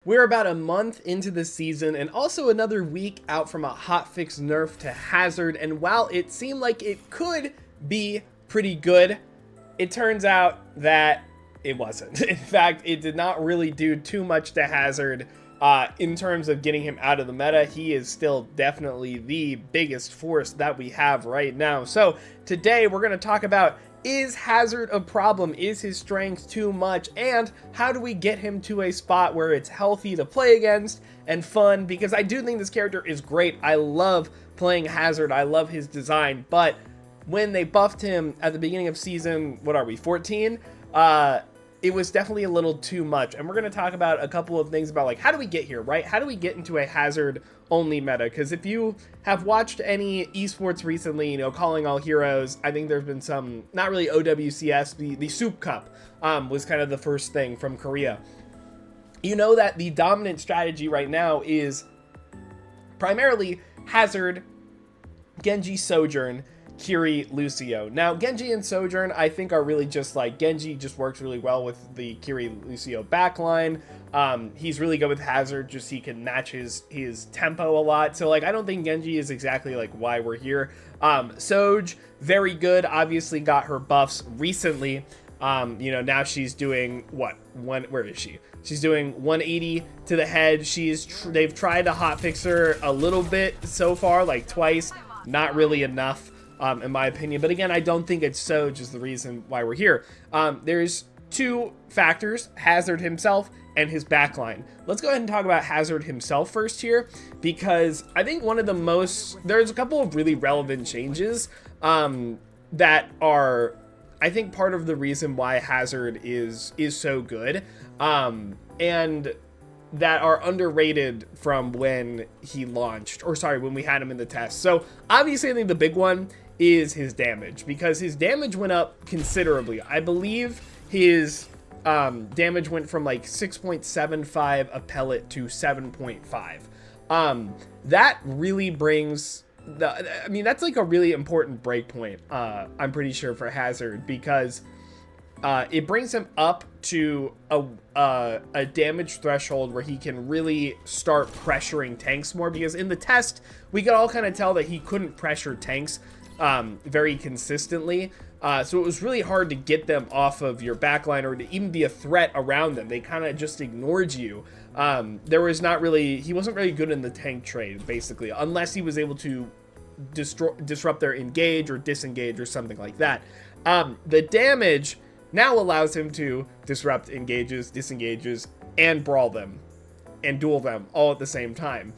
We're about a month into the season and also another week out from a hotfix nerf to Hazard, and while it seemed like it could be pretty good, it turns out that it wasn't. In fact, it did not really do too much to Hazard in terms of getting him out of the meta. He is still definitely the biggest force that we have right now. So today we're going to talk about, is Hazard a problem? Is his strength too much? And how do we get him to a spot where it's healthy to play against and fun? Because I do think this character is great. I love playing Hazard. I love his design. But when they buffed him at the beginning of season, 14? It was definitely a little too much. And we're going to talk about a couple of things about, like, how do we get here, right? How do we get into a Hazard only meta? Because if you have watched any esports recently, Calling All Heroes, I think there's been some, not really OWCS, the Soup Cup was kind of the first thing from Korea. You know that the dominant strategy right now is primarily Hazard, Genji, Sojourn, Kiri, Lucio. Now, Genji and Sojourn, I think, are really just like, Genji just works really well with the Kiri, Lucio backline. He's really good with Hazard, just he can match his tempo a lot. So, like, I don't think Genji is exactly, like, why we're here. Soj, very good, obviously got her buffs recently. Now she's doing, where is she? She's doing 180 to the head. They've tried to hotfix her a little bit so far, like twice, not really enough. In my opinion. But again, I don't think it's Soj is the reason why we're here. There's two factors, Hazard himself and his backline. Let's go ahead and talk about Hazard himself first here, because I think there's a couple of really relevant changes that are, I think, part of the reason why Hazard is so good, and that are underrated from when he launched, when we had him in the test. So obviously I think the big one is his damage, because his damage went up considerably. I believe his damage went from like 6.75 a pellet to 7.5. That really brings that's like a really important breakpoint, I'm pretty sure, for Hazard, because it brings him up to a damage threshold where he can really start pressuring tanks more, because in the test we could all kind of tell that he couldn't pressure tanks very consistently, so it was really hard to get them off of your backline or to even be a threat around them. They kind of just ignored you. He wasn't really good in the tank trade, basically, unless he was able to disrupt their engage or disengage or something like that. The damage now allows him to disrupt engages, disengages, and brawl them and duel them all at the same time.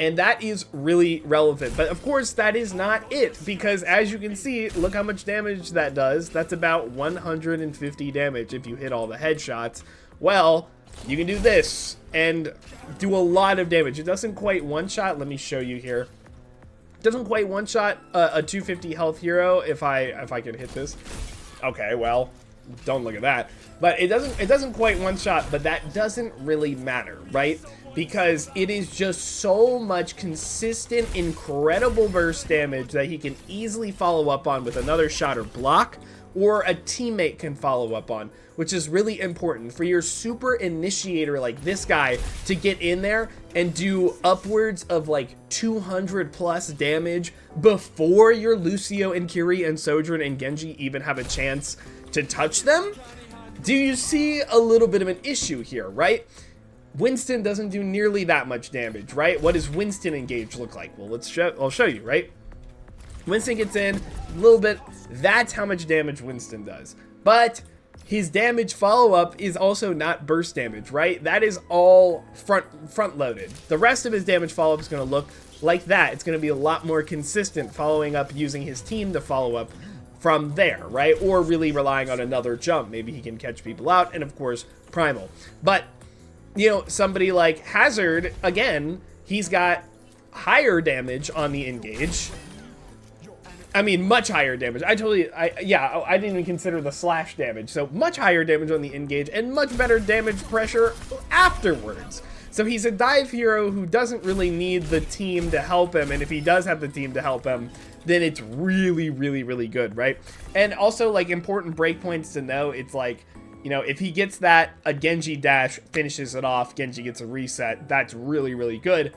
And that is really relevant. But of course, that is not it, because as you can see, look how much damage that does. That's about 150 damage if you hit all the headshots. Well, you can do this and do a lot of damage. It doesn't quite one-shot. Let me show you here. It doesn't quite one-shot a 250 health hero if I can hit this. Okay, well, don't look at that. But it doesn't quite one-shot, but that doesn't really matter, right? Because it is just so much consistent, incredible burst damage that he can easily follow up on with another shot or block, or a teammate can follow up on, which is really important for your super initiator like this guy to get in there and do upwards of like 200 plus damage before your Lucio and Kiri and Sojourn and Genji even have a chance to touch them. Do you see a little bit of an issue here, right? Winston doesn't do nearly that much damage, right? What does Winston engage look like? Well, I'll show you, right? Winston gets in a little bit. That's how much damage Winston does. But his damage follow-up is also not burst damage, right? That is all front-loaded. The rest of his damage follow-up is going to look like that. It's going to be a lot more consistent, following up using his team to follow up from there, right? Or really relying on another jump. Maybe he can catch people out, and of course, Primal. But somebody like Hazard, again, he's got higher damage on the engage. I mean, much higher damage. I didn't even consider the slash damage. So much higher damage on the engage and much better damage pressure afterwards. So he's a dive hero who doesn't really need the team to help him. And if he does have the team to help him, then it's really, really, really good, right? And also, like, important breakpoints to know, it's like, You know, if he gets that, a Genji dash finishes it off, Genji gets a reset, that's really, really good.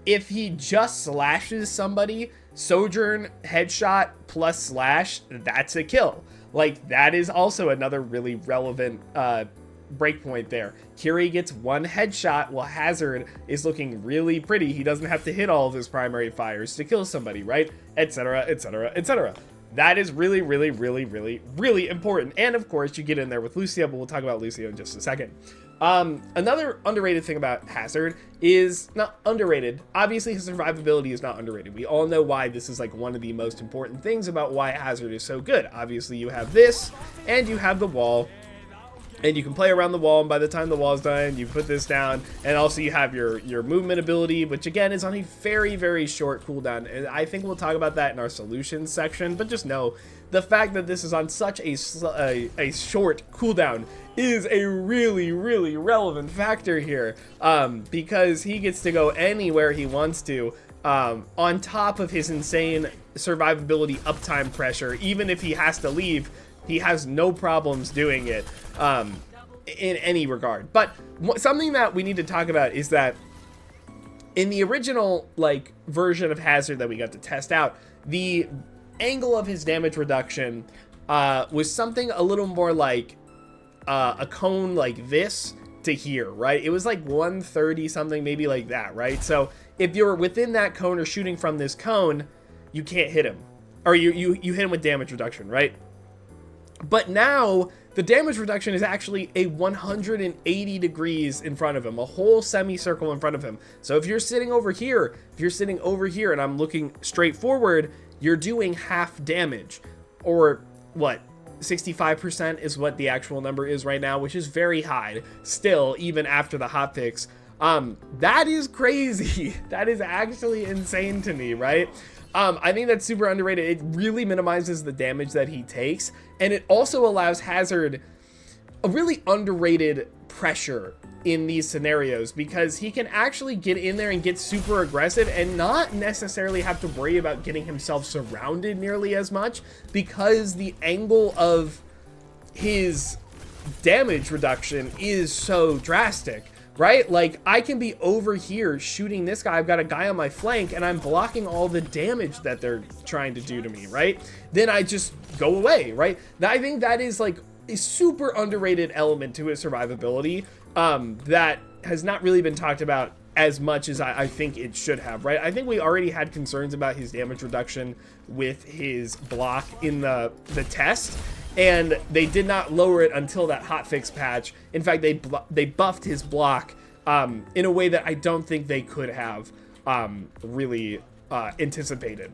If he just slashes somebody, Sojourn headshot plus slash, that's a kill. Like, that is also another really relevant breakpoint there. Kiri gets one headshot while Hazard is looking really pretty. He doesn't have to hit all of his primary fires to kill somebody, right? Etc, etc, etc. That is really, really, really, really, really important. And of course, you get in there with Lucio, but we'll talk about Lucio in just a second. Another underrated thing about Hazard is not underrated. Obviously, his survivability is not underrated. We all know why this is like one of the most important things about why Hazard is so good. Obviously, you have this, and you have the wall, and you can play around the wall, and by the time the wall's done, you put this down, and also you have your movement ability, which again is on a very, very short cooldown, and I think we'll talk about that in our solutions section, but just know the fact that this is on such a short cooldown is a really, really relevant factor here, because he gets to go anywhere he wants to, on top of his insane survivability uptime pressure. Even if he has to leave, he has no problems doing it in any regard. But something that we need to talk about is that in the original like version of Hazard that we got to test out, the angle of his damage reduction was something a little more like a cone like this to here, right? It was like 130 something, maybe like that, right? So if you're within that cone or shooting from this cone, you can't hit him, or you hit him with damage reduction, right? But now the damage reduction is actually a 180 degrees in front of him, a whole semicircle in front of him. So if you're sitting over here, and I'm looking straight forward, you're doing half damage, or what, 65% is what the actual number is right now, which is very high still, even after the hotfix. That is crazy. That is actually insane to me, right? I think that's super underrated. It really minimizes the damage that he takes, and it also allows Hazard a really underrated pressure in these scenarios, because he can actually get in there and get super aggressive and not necessarily have to worry about getting himself surrounded nearly as much, because the angle of his damage reduction is so drastic. Right? Like, I can be over here shooting this guy. I've got a guy on my flank, and I'm blocking all the damage that they're trying to do to me, right? Then I just go away, right? I think that is, like, a super underrated element to his survivability that has not really been talked about as much as I think it should have, right? I think we already had concerns about his damage reduction with his block in the test, and they did not lower it until that hotfix patch. In fact, they buffed his block in a way that I don't think they could have really anticipated.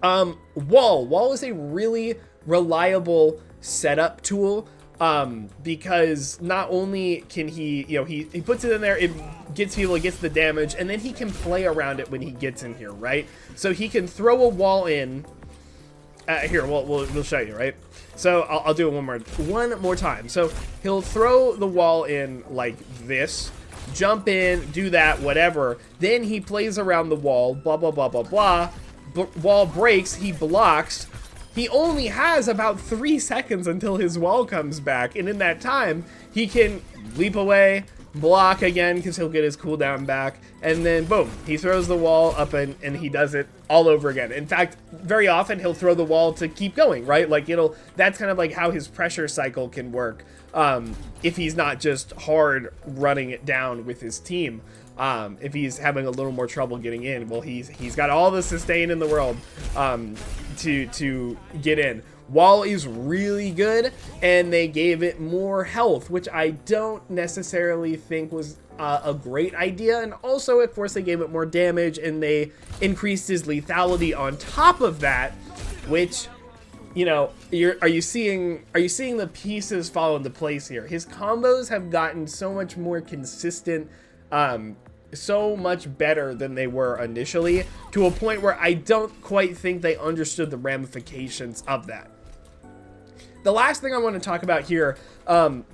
Wall is a really reliable setup tool, because not only can he, you know, he puts it in there, it gets people, it gets the damage, and then he can play around it when he gets in here, right? So he can throw a wall in. Here, we'll show you, right? So I'll do it one more time. So he'll throw the wall in like this, jump in, do that, whatever. Then he plays around the wall, blah, blah, blah, blah, blah. Wall breaks, he blocks. He only has about 3 seconds until his wall comes back. And in that time, he can leap away, block again, because he'll get his cooldown back, and then boom, he throws the wall up, and he does it all over again. In fact, very often he'll throw the wall to keep going, right? Like, that's kind of like how his pressure cycle can work, if he's not just hard running it down with his team. If he's having a little more trouble getting in, well, he's got all the sustain in the world to get in. Wall is really good, and they gave it more health, which I don't necessarily think was a great idea. And also, of course, they gave it more damage, and they increased his lethality on top of that, which, you know, are you seeing the pieces fall into place here? His combos have gotten so much more consistent, so much better than they were initially, to a point where I don't quite think they understood the ramifications of that. The last thing I want to talk about here,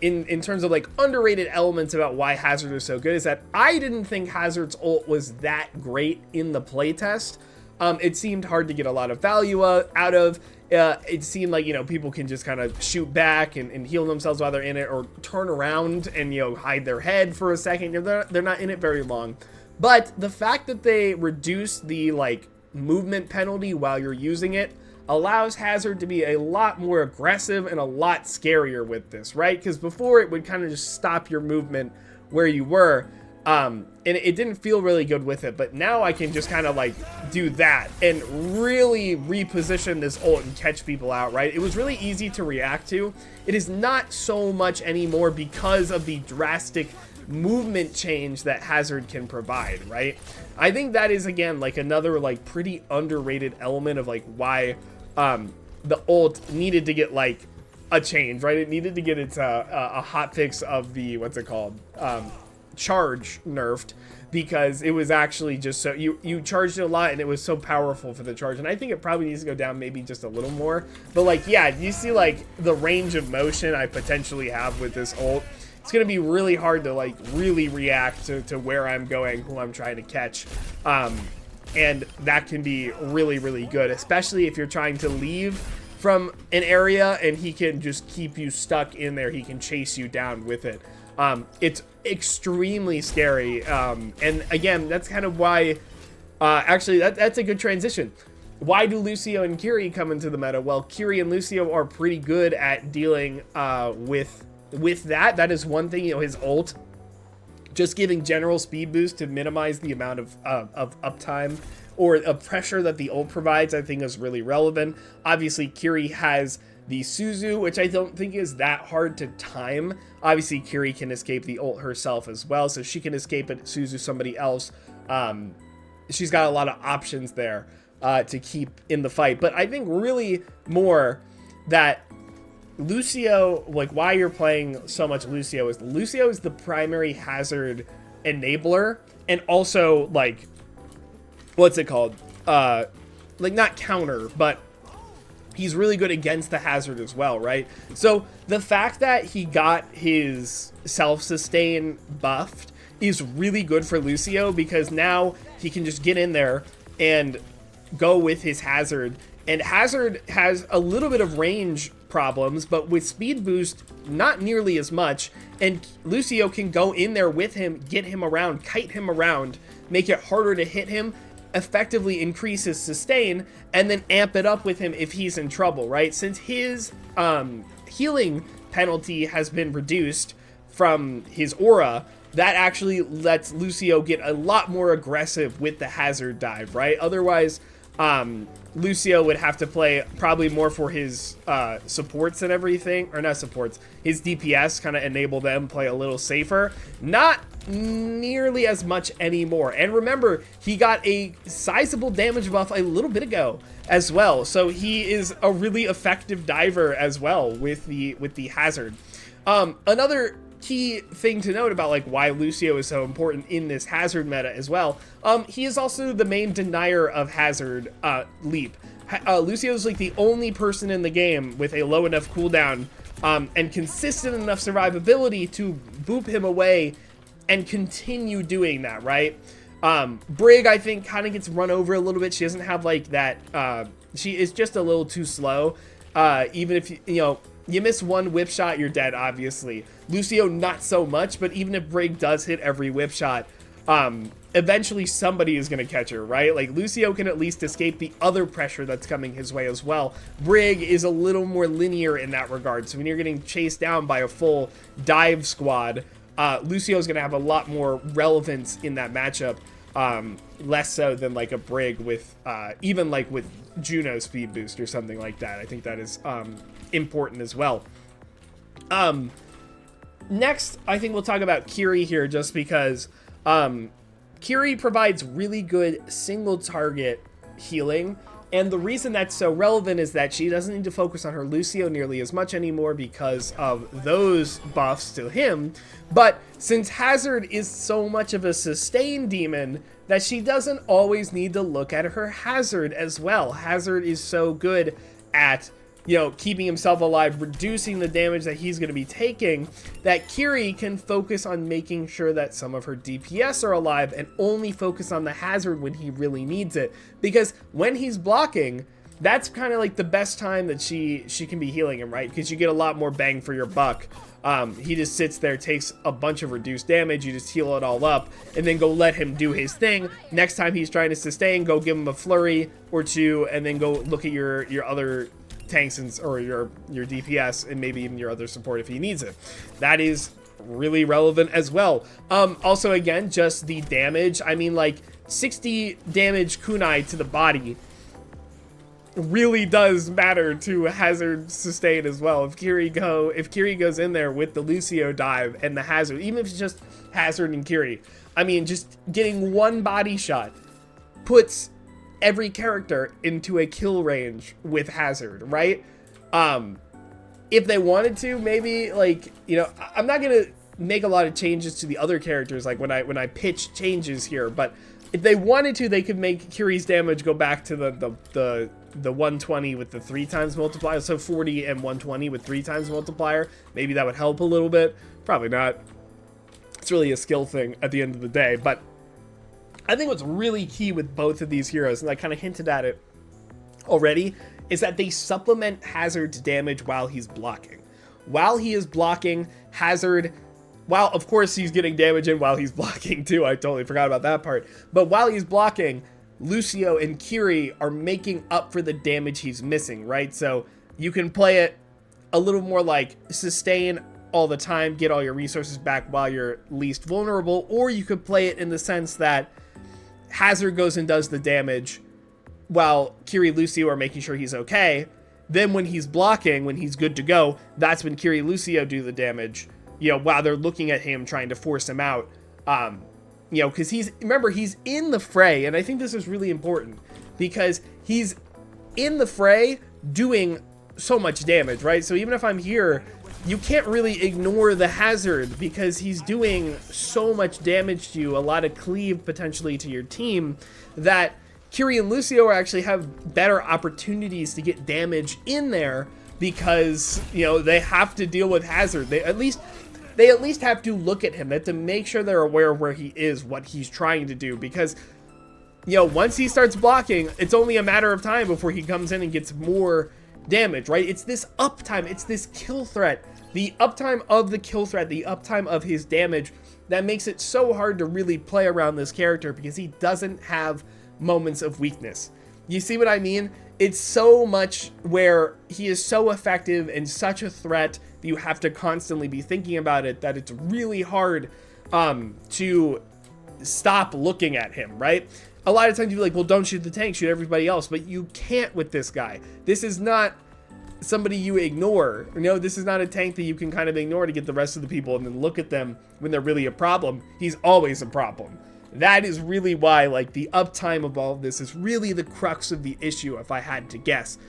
in terms of like underrated elements about why Hazard is so good, is that I didn't think Hazard's ult was that great in the playtest. It seemed hard to get a lot of value out of, it seemed like, you know, people can just kind of shoot back and heal themselves while they're in it, or turn around and, you know, hide their head for a second. They're not in it very long. But the fact that they reduce the, like, movement penalty while you're using it allows Hazard to be a lot more aggressive and a lot scarier with this, right? Because before it would kind of just stop your movement where you were, and it didn't feel really good with it. But now I can just kind of like do that and really reposition this ult and catch people out, right? It was really easy to react to. It is not so much anymore because of the drastic movement change that Hazard can provide, right? I think that is, again, like another like pretty underrated element of like why the ult needed to get like a change, right? It needed to get its a hotfix of the, what's it called, charge nerfed, because it was actually just so you charged it a lot and it was so powerful for the charge. And I think it probably needs to go down maybe just a little more. But like, yeah, you see like the range of motion I potentially have with this ult. It's going to be really hard to like really react to where I'm going, who I'm trying to catch. And that can be really, really good, especially if you're trying to leave from an area and he can just keep you stuck in there. He can chase you down with it. It's extremely scary. And again, that's kind of why, actually, that's a good transition. Why do Lucio and Kiri come into the meta? Well, Kiri and Lucio are pretty good at dealing with that. That is one thing, you know, his ult, just giving general speed boost to minimize the amount of uptime or of pressure that the ult provides, I think is really relevant. Obviously, Kiri has the Suzu, which I don't think is that hard to time. Obviously, Kiri can escape the ult herself as well, so she can escape it, Suzu somebody else. She's got a lot of options there to keep in the fight. But I think really more that Lucio, like why you're playing so much Lucio is the primary Hazard enabler, and also like, what's it called? Like not counter, but he's really good against the Hazard as well, right? So the fact that he got his self-sustain buffed is really good for Lucio, because now he can just get in there and go with his Hazard. And Hazard has a little bit of range problems, but with speed boost, not nearly as much. And Lucio can go in there with him, get him around, kite him around, make it harder to hit him, effectively increase his sustain, and then amp it up with him if he's in trouble, right? Since his healing penalty has been reduced from his aura, that actually lets Lucio get a lot more aggressive with the Hazard dive, right? Otherwise, Lucio would have to play probably more for his supports and everything, or not supports, his DPS, kind of enable them play a little safer. Not nearly as much anymore. And remember, he got a sizable damage buff a little bit ago as well, so he is a really effective diver as well with the Hazard. Another key thing to note about like why Lucio is so important in this Hazard meta as well, he is also the main denier of Hazard leap. Lucio is like the only person in the game with a low enough cooldown and consistent enough survivability to boop him away and continue doing that, right? Brig, I think, kind of gets run over a little bit. She doesn't have like that, she is just a little too slow. Even if you miss one whip shot, you're dead, obviously. Lucio, not so much, but even if Brig does hit every whip shot, eventually somebody is going to catch her, right? Like, Lucio can at least escape the other pressure that's coming his way as well. Brig is a little more linear in that regard, so when you're getting chased down by a full dive squad, Lucio is going to have a lot more relevance in that matchup, less so than like a Brig with, even like with Juno speed boost or something like that. I think that is important as well. Next, I think we'll talk about Kiri here, just because Kiri provides really good single target healing, and the reason that's so relevant is that she doesn't need to focus on her Lucio nearly as much anymore because of those buffs to him. But since Hazard is so much of a sustain demon, that she doesn't always need to look at her Hazard as well. Hazard is so good at, keeping himself alive, reducing the damage that he's going to be taking, that Kiri can focus on making sure that some of her DPS are alive and only focus on the Hazard when he really needs it. Because when he's blocking, that's kind of like the best time that she can be healing him, right? Because you get a lot more bang for your buck. He just sits there, takes a bunch of reduced damage, you just heal it all up, and then go let him do his thing. Next time he's trying to sustain, go give him a flurry or two, and then go look at your other tanks or your DPS, and maybe even your other support if he needs it. That is really relevant as well. Also, again, just the damage. I mean, like, 60 damage kunai to the body really does matter to hazard sustain as well. If Kiri goes in there with the Lucio dive and the hazard, even if it's just hazard and Kiri, I mean, just getting one body shot puts every character into a kill range with hazard, right? If they wanted to, maybe, like, you know, I'm not gonna make a lot of changes to the other characters, like when I pitch changes here, but if they wanted to, they could make Kiri's damage go back to the 120 with the 3 times multiplier, so 40 and 120 with 3 times multiplier. Maybe that would help a little bit. Probably not. It's really a skill thing at the end of the day, but I think what's really key with both of these heroes, and I kind of hinted at it already, is that they supplement Hazard's damage while he's blocking. While he is blocking, Hazard, while of course he's getting damage in while he's blocking too, I totally forgot about that part, but while he's blocking, Lucio and Kiri are making up for the damage he's missing, right? So you can play it a little more like sustain all the time, get all your resources back while you're least vulnerable, or you could play it in the sense that Hazard goes and does the damage while Kiri Lucio are making sure he's okay. Then when he's blocking, when he's good to go, that's when Kiri Lucio do the damage, you know, while they're looking at him trying to force him out. You know, because he's in the fray, and I think this is really important because he's in the fray doing so much damage, right? So even if I'm here, you can't really ignore the hazard because he's doing so much damage to you, a lot of cleave potentially to your team, that Kiri and Lucio actually have better opportunities to get damage in there because, you know, they have to deal with hazard. They at least have to look at him. They have to make sure they're aware of where he is, what he's trying to do, because, you know, once he starts blocking, it's only a matter of time before he comes in and gets more damage, right? It's this uptime, it's this kill threat, the uptime of the kill threat, the uptime of his damage that makes it so hard to really play around this character because he doesn't have moments of weakness. You see what I mean? It's so much where he is so effective and such a threat that you have to constantly be thinking about it, that it's really hard to stop looking at him, right? A lot of times you're like, well, don't shoot the tank, shoot everybody else, but you can't with this guy. This is not somebody you ignore. You know, this is not a tank that you can kind of ignore to get the rest of the people and then look at them when they're really a problem. He's always a problem. That is really why, like, the uptime of all of this is really the crux of the issue, if I had to guess.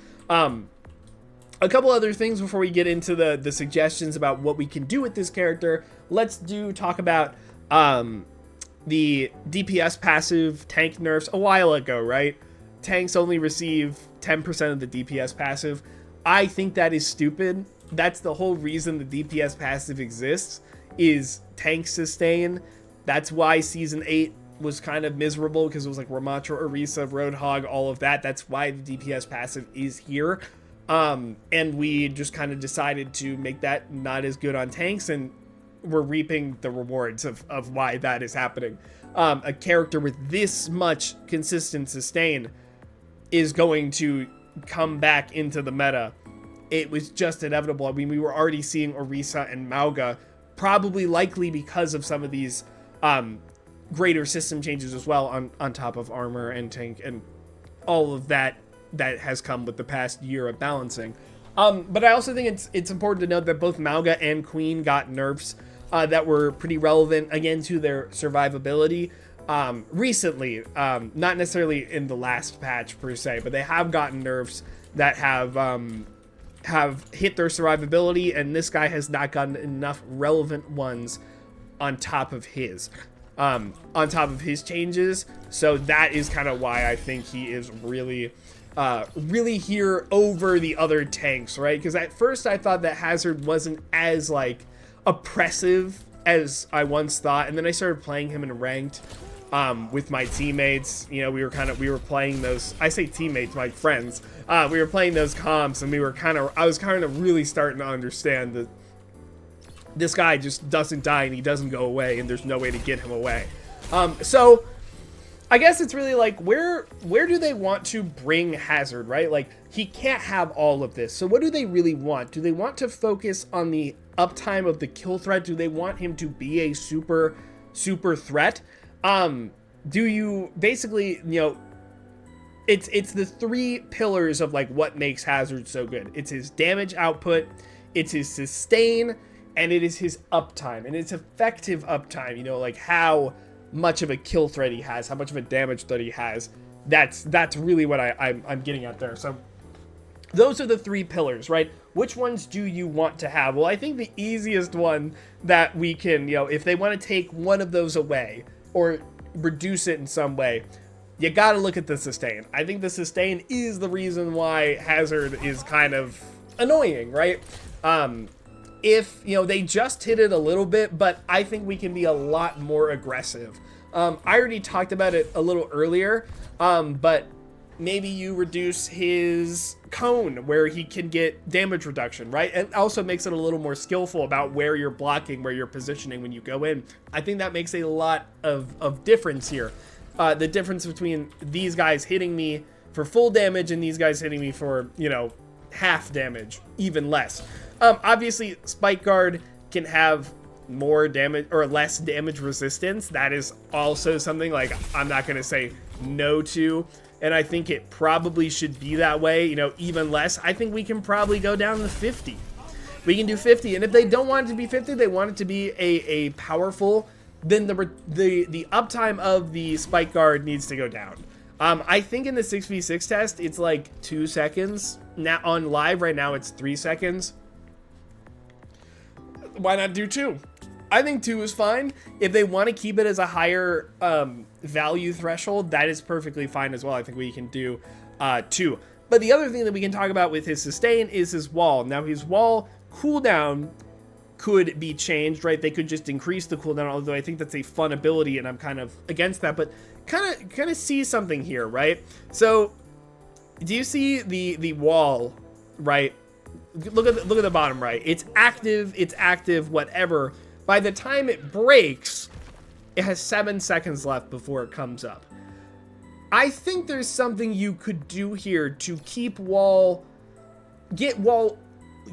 A couple other things before we get into the suggestions about what we can do with this character. Let's talk about the DPS passive tank nerfs a while ago, right? Tanks only receive 10% of the DPS passive. I think that is stupid. That's the whole reason the DPS passive exists, is tank sustain. That's why Season 8 was kind of miserable, because it was like Ramatra, Orisa, Roadhog, all of that. That's why the DPS passive is here. And we just kind of decided to make that not as good on tanks, and we're reaping the rewards of why that is happening. A character with this much consistent sustain is going to come back into the meta. It was just inevitable. I mean, we were already seeing Orisa and Mauga, probably likely because of some of these greater system changes as well, on top of armor and tank and all of that has come with the past year of balancing. But I also think it's important to note that both Mauga and Queen got nerfs that were pretty relevant, again, to their survivability recently. Not necessarily in the last patch per se, but they have gotten nerfs that have hit their survivability, and this guy has not gotten enough relevant ones on top of his changes. So that is kind of why I think he is really here over the other tanks, right? Because at first I thought that Hazard wasn't as, like, oppressive as I once thought, and then I started playing him in ranked, with my teammates. You know, we were playing those, I say teammates, my friends. We were playing those comps, and I was kind of really starting to understand that this guy just doesn't die and he doesn't go away, and there's no way to get him away. So I guess it's really like, where do they want to bring Hazard, right? Like, he can't have all of this. So what do they really want? Do they want to focus on the uptime of the kill threat? Do they want him to be a super threat? Do you basically, you know, it's the three pillars of like what makes Hazard so good. It's his damage output, it's his sustain, and it is his uptime, and it's effective uptime. You know, like how much of a kill threat he has, how much of a damage threat he has. That's really what I'm getting at there. So those are the three pillars, right? Which ones do you want to have? Well, I think the easiest one that we can, you know, if they want to take one of those away or reduce it in some way, you got to look at the sustain. I think the sustain is the reason why Hazard is kind of annoying, right? If, you know, they just hit it a little bit, but I think we can be a lot more aggressive. I already talked about it a little earlier, but maybe you reduce his cone where he can get damage reduction, right? It also makes it a little more skillful about where you're blocking, where you're positioning when you go in. I think that makes a lot of difference here. The difference between these guys hitting me for full damage and these guys hitting me for, you know, half damage, even less. Obviously, Spike Guard can have more damage or less damage resistance. That is also something like I'm not going to say no to, and I think it probably should be that way, you know, even less. I think we can probably go down to 50. We can do 50, and if they don't want it to be 50, they want it to be a powerful, then the uptime of the Spike Guard needs to go down. I think in the 6v6 test, it's like 2 seconds. Now on live right now, it's 3 seconds. Why not do 2? I think 2 is fine. If they want to keep it as a higher value threshold, that is perfectly fine as well. I think we can do 2. But the other thing that we can talk about with his sustain is his wall. Now, his wall cooldown could be changed, right? They could just increase the cooldown, although I think that's a fun ability, and I'm kind of against that. But kind of see something here, right? So, do you see the wall, right? Look at the bottom right. It's active, whatever. By the time it breaks, it has 7 seconds left before it comes up. I think there's something you could do here to get wall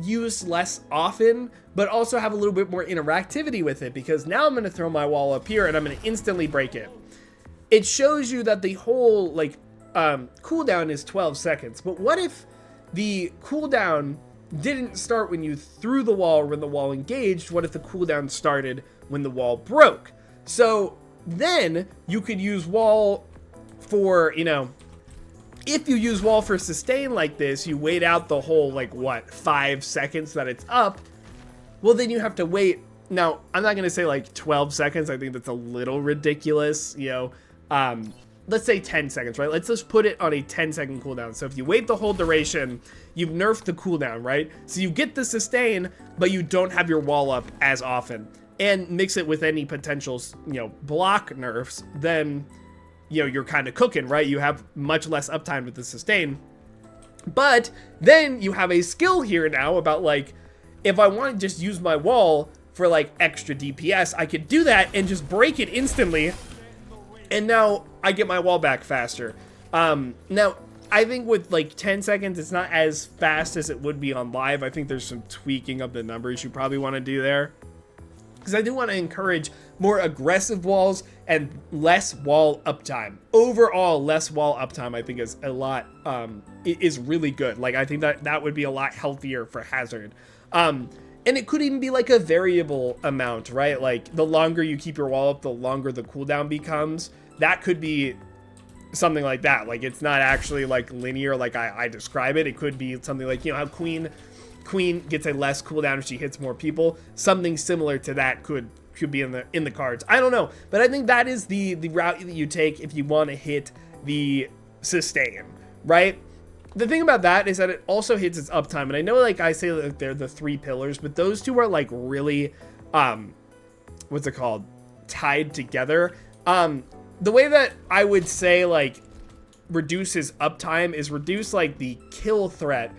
used less often, but also have a little bit more interactivity with it, because now I'm going to throw my wall up here and I'm going to instantly break it. It shows you that the whole like cooldown is 12 seconds, but what if the cooldown didn't start when you threw the wall or when the wall engaged? What if the cooldown started when the wall broke? So then you could use wall for, you know, if you use wall for sustain like this, you wait out the whole, like, what, 5 seconds that it's up. Well, then you have to wait. Now, I'm not going to say, like, 12 seconds. I think that's a little ridiculous, you know. Let's say 10 seconds, right? Let's just put it on a 10-second cooldown. So if you wait the whole duration, you've nerfed the cooldown, right? So you get the sustain, but you don't have your wall up as often. And mix it with any potential, you know, block nerfs, then, you know, you're kind of cooking, right? You have much less uptime with the sustain. But then you have a skill here now about, like, if I want to just use my wall for, like, extra DPS, I could do that and just break it instantly. And now I get my wall back faster. Now, I think with like 10 seconds, it's not as fast as it would be on live. I think there's some tweaking of the numbers you probably want to do there, because I do want to encourage more aggressive walls and less wall uptime. Overall, less wall uptime, I think, is a lot, is really good. Like, I think that would be a lot healthier for Hazard. And it could even be like a variable amount, right? Like, the longer you keep your wall up, the longer the cooldown becomes. That could be something like that. Like, it's not actually like linear like I describe it. It could be something like, you know, how Queen gets a less cooldown if she hits more people. Something similar to that could be in the cards. I don't know, but I think that is the route that you take if you want to hit the sustain, right? The thing about that is that it also hits its uptime, and I know, like, I say that they're the 3 pillars, but those two are like really what's it called, tied together. the way that I would say, like, reduce his uptime is reduce, like, the kill threat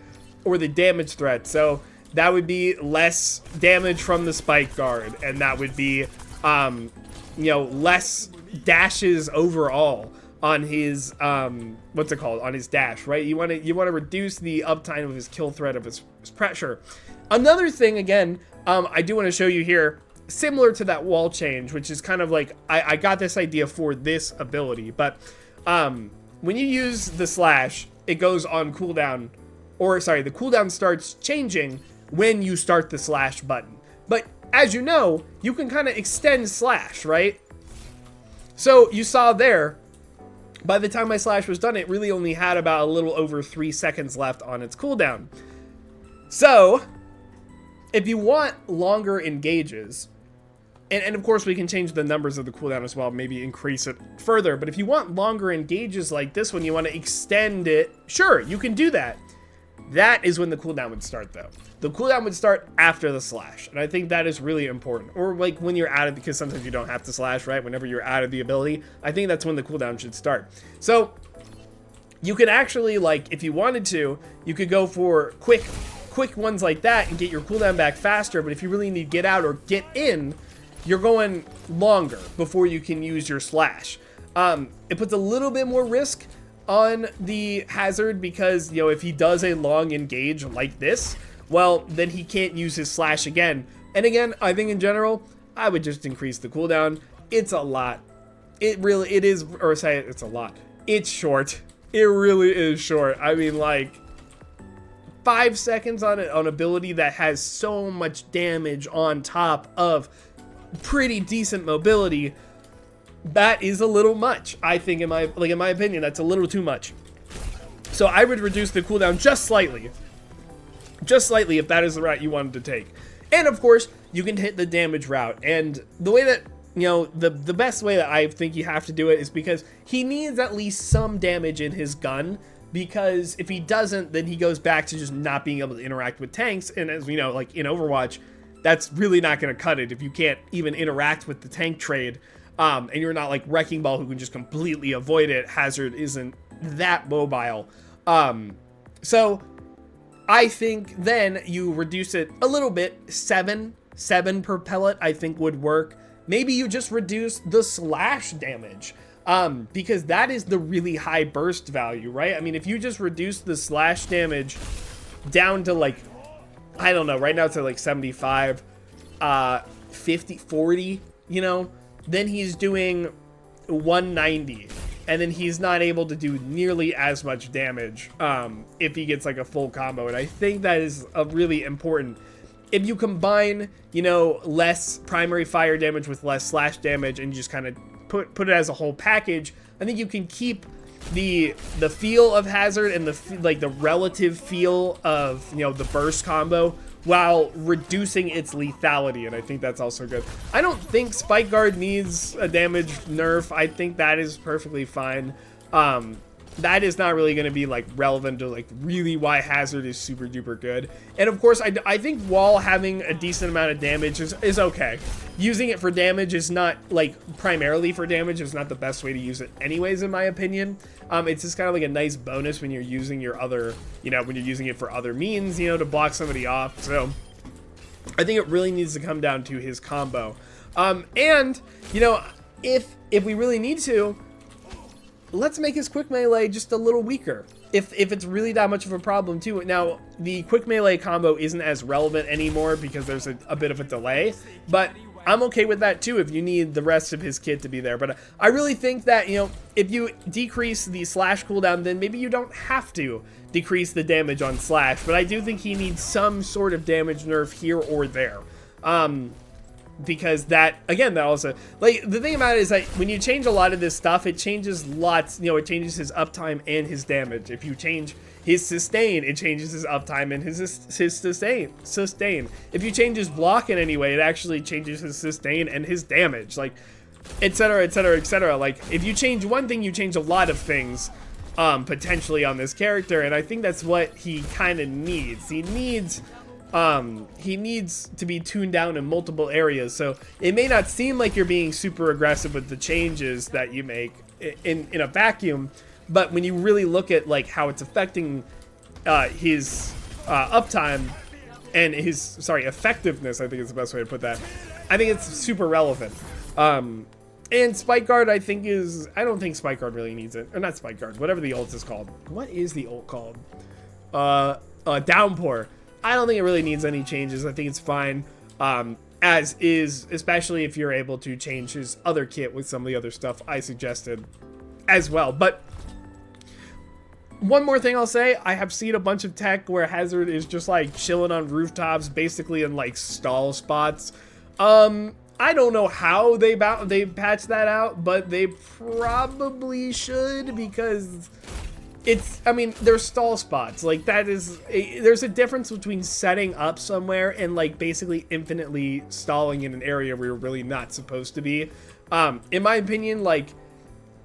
or the damage threat. So that would be less damage from the spike guard, and that would be, you know, less dashes overall on his, what's it called, on his dash, right? You want to reduce the uptime of his kill threat, of his pressure. Another thing, again, I do want to show you here, similar to that wall change, which is kind of like, I got this idea for this ability, but when you use the slash, it goes on cooldown, or sorry, the cooldown starts changing when you start the slash button. But as you know, you can kind of extend slash, right? So you saw there, by the time my slash was done, it really only had about a little over 3 seconds left on its cooldown. So if you want longer engages, and of course we can change the numbers of the cooldown as well, maybe increase it further, but if you want longer engages like this one, you want to extend it, sure, you can do that. That is when the cooldown would start, though. The cooldown would start after the slash, and I think that is really important. Or like when you're out of, because sometimes you don't have to slash, right? Whenever you're out of the ability, I think that's when the cooldown should start. So you can actually, like, if you wanted to, you could go for quick ones like that and get your cooldown back faster, but if you really need to get out or get in, you're going longer before you can use your slash. It puts a little bit more risk on the hazard because, you know, if he does a long engage like this, well, then he can't use his slash again. And again, I think in general, I would just increase the cooldown. It's a lot. It is, or say it's a lot. It's short. It really is short. I mean, like, 5 seconds on an ability that has so much damage on top of pretty decent mobility, that is a little much. I think in my opinion, that's a little too much. So I would reduce the cooldown just slightly if that is the route you wanted to take. And of course, you can hit the damage route. And the way that, you know, the best way that I think you have to do it is because he needs at least some damage in his gun, because if he doesn't, then he goes back to just not being able to interact with tanks. And as we know, like in Overwatch, that's really not going to cut it if you can't even interact with the tank trade. And you're not like Wrecking Ball who can just completely avoid it. Hazard isn't that mobile. So I think then you reduce it a little bit. 7 per pellet I think would work. Maybe you just reduce the slash damage, because that is the really high burst value, right? I mean, if you just reduce the slash damage down to like, I don't know, right now it's at like 75, 50, 40, you know, then he's doing 190, and then he's not able to do nearly as much damage if he gets like a full combo. And I think that is a really important. If you combine, you know, less primary fire damage with less slash damage and just kind of put it as a whole package, I think you can keep the feel of Hazard and the relative feel of, you know, the burst combo while reducing its lethality, and I think that's also good. I don't think Spike Guard needs a damage nerf. I think that is perfectly fine. That is not really going to be like relevant to like really why Hazard is super duper good. And of course, I think Wall having a decent amount of damage is okay. Using it for damage is not like primarily for damage is not the best way to use it anyways, in my opinion. It's just kind of like a nice bonus when you're using your other, you know, when you're using it for other means, you know, to block somebody off. So I think it really needs to come down to his combo. And you know, if we really need to, let's make his quick melee just a little weaker. If it's really that much of a problem too. Now, the quick melee combo isn't as relevant anymore because there's a bit of a delay, but I'm okay with that too if you need the rest of his kit to be there. But I really think that, you know, if you decrease the slash cooldown, then maybe you don't have to decrease the damage on slash. But I do think he needs some sort of damage nerf here or there. Because that, again, that also, like, the thing about it is that when you change a lot of this stuff, it changes lots, you know, it changes his uptime and his damage. If you change his sustain, it changes his uptime and his sustain. If you change his block in any way, it actually changes his sustain and his damage, like, etc, etc, etc. Like, if you change one thing, you change a lot of things, potentially on this character, and I think that's what he kind of needs. He needs he needs to be tuned down in multiple areas. So it may not seem like you're being super aggressive with the changes that you make in a vacuum, but when you really look at like how it's affecting his uptime and his effectiveness, I think is the best way to put that. I think it's super relevant. And Spike Guard, I don't think Spike Guard really needs it. Or not Spike Guard, whatever the ult is called. What is the ult called? Downpour. I don't think it really needs any changes. I think it's fine. As is, especially if you're able to change his other kit with some of the other stuff I suggested as well. But one more thing I'll say, I have seen a bunch of tech where Hazard is just like chilling on rooftops, basically in like stall spots. I don't know how they patch that out, but they probably should, because there's stall spots. Like there's a difference between setting up somewhere and like basically infinitely stalling in an area where you're really not supposed to be. In my opinion, like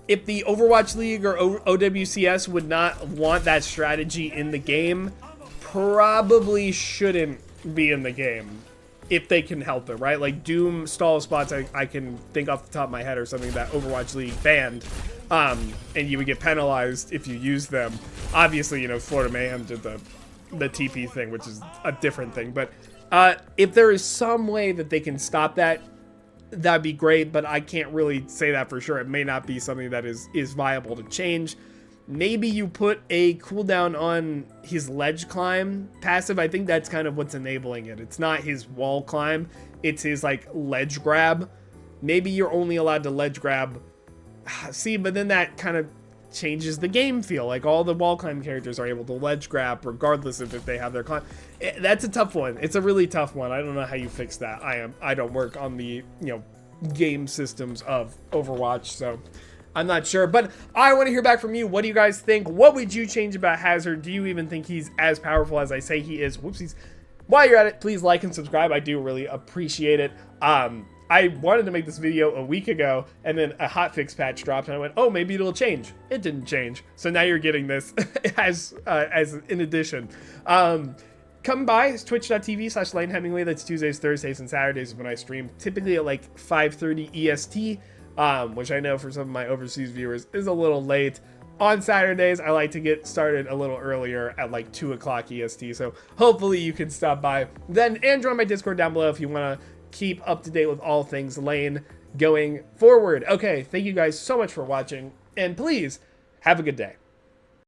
if the Overwatch League or OWCS would not want that strategy in the game, probably shouldn't be in the game. If they can help it, right? Like Doom stall spots, I can think off the top of my head or something that Overwatch League banned, and you would get penalized if you use them. Obviously, Florida Mayhem did the TP thing, which is a different thing. But if there is some way that they can stop that, that'd be great. But I can't really say that for sure. It may not be something that is viable to change. Maybe you put a cooldown on his ledge climb passive. I think that's kind of what's enabling it. It's not his wall climb, it's his like ledge grab. Maybe you're only allowed to ledge grab. See, but then that kind of changes the game feel. Like all the wall climb characters are able to ledge grab regardless of if they have their climb. That's a tough one. It's a really tough one. I don't know how you fix that. I don't work on the game systems of Overwatch, so I'm not sure, but I want to hear back from you. What do you guys think? What would you change about Hazard? Do you even think he's as powerful as I say he is? Whoopsies. While you're at it, please like and subscribe. I do really appreciate it. I wanted to make this video a week ago, and then a hotfix patch dropped, and I went, oh, maybe it'll change. It didn't change. So now you're getting this as in addition. Come by, it's twitch.tv/LaneHemingway. That's Tuesdays, Thursdays, and Saturdays when I stream, typically at like 5:30 EST. Which I know for some of my overseas viewers is a little late. On Saturdays, I like to get started a little earlier at like 2 o'clock EST, so hopefully you can stop by then and join my Discord down below if you want to keep up to date with all things Lane going forward. Okay, thank you guys so much for watching, and please have a good day.